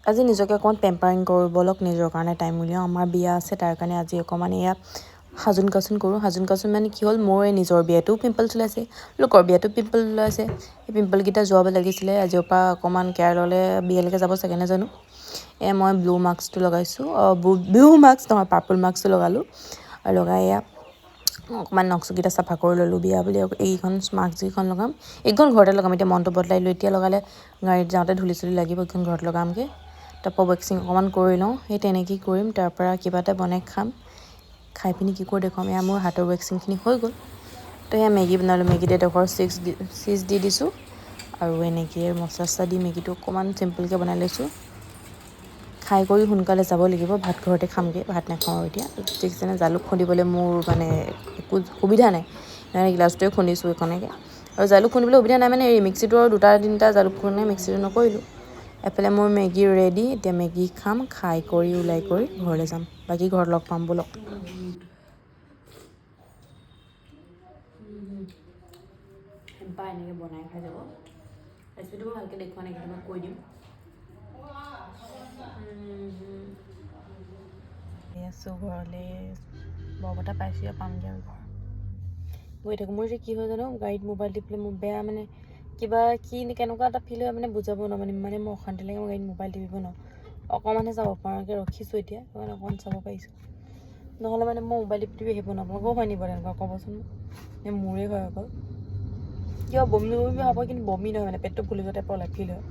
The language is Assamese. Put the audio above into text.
আজি নিজকে অকণমান পেম্পাৰিং কৰোঁ ব'লক, নিজৰ কাৰণে টাইম উলিয়াওঁ। আমাৰ বিয়া আছে, তাৰ কাৰণে আজি অকণমান এয়া সাজোন কাচোন কৰোঁ। সাজোন কাচোন মানে কি হ'ল, মোৰ এই নিজৰ বিয়াটো পিম্পলছ ওলাইছে, লোকৰ বিয়াটো পিম্পল ওলাইছে। সেই পিম্পলকেইটা যোৱাব লাগিছিলে। আজিৰ পৰা অকণমান কেয়াৰলৈ বিয়ালৈকে যাব চাগে, নাজানো। মই ব্লু মাস্কটো লগাইছোঁ, ব্লু মাস্ক নহয়, পাৰ্পল মাস্কটো লগালোঁ। আৰু লগাই এয়া অকণমান নখচুকেইটা চাফা কৰি ল'লোঁ। বিয়া বুলি এইখন মাস্ক যিখন লগাম, এইখন ঘৰতে লগাম। এতিয়া মনটো বদলাইলোঁ, এতিয়া লগালে গাড়ীত যাওঁতে ধূলি চুলি লাগিব, এইখন ঘৰত লগামগৈ। তাৰপৰা ৱেক্সিং অকণমান কৰি লওঁ, সেই তেনেকেই কৰিম। তাৰপৰা কিবা এটা বনাই খাম। খাই পিনি কি কৰি দেখুৱাম। এয়া মোৰ হাতৰ ৱেক্সিংখিনি হৈ গ'ল। তো এয়া মেগী বনালোঁ, মেগীতে এডোখৰ চীজ দি দিছোঁ। আৰু এনেকৈ মচলা চচলা দি মেগীটো অকণমান চিম্পুলকৈ বনাই লৈছোঁ। খাই কৰি সোনকালে যাব লাগিব, ভাত ঘৰতে খামগৈ, ভাত নাখাওঁ আৰু এতিয়া। দেখিছেনে, জালুক খুন্দিবলৈ মোৰ মানে একো সুবিধা নাই, মানে গিলাচটোৱে খুন্দিছোঁ এইখনকে। আৰু জালুক খুন্দিবলৈ সুবিধা নাই মানে এই মিক্সিটো আৰু 2-3টা জালুক খুন্দে, মিক্সিটো নকৰিলোঁ। এফালে মোৰ মেগী ৰেডি, এতিয়া মেগী খাম, খাই কৰি ওলাই কৰি ঘৰলৈ যাম। বাকী ঘৰত লগ পাম ব'লক। এনেকৈ বনাই খাই যাব। ৰেচিপিটো মই ভালকৈ দেখুওৱা নাই, কিন্তু মই কৈ দিম। আছোঁ ঘৰলৈ, বৰপতা পাইছোঁ, পামগৈ আৰু ঘৰ গৈ থাকোঁ। মোৰ যে কি হয় জানো, গাড়ীত মোবাইল টিপিলে মোৰ বেয়া মানে কিবা কেনেকুৱা এটা ফিল হয় মানে বুজাব নোৱাৰোঁ। মানে মই অশান্তি লাগে, মই গাড়ীত মোবাইল টিপিব নোৱাৰোঁ। অকণমানহে চাব পাৰোঁকৈ ৰখিছোঁ এতিয়া, অকণমান চাব পাৰিছোঁ। নহ'লে মানে মই মোবাইল টিপি আহিব নোৱাৰোঁ। আকৌ হয় নিব তেনেকুৱা ক'বচোন, মোৰে হয় অকল। কিবা বমি বমি হ'ব, কিন্তু বমি নহয়, মানে পেটটো ফুলি যোৱা টাইপৰ ফিল হয়।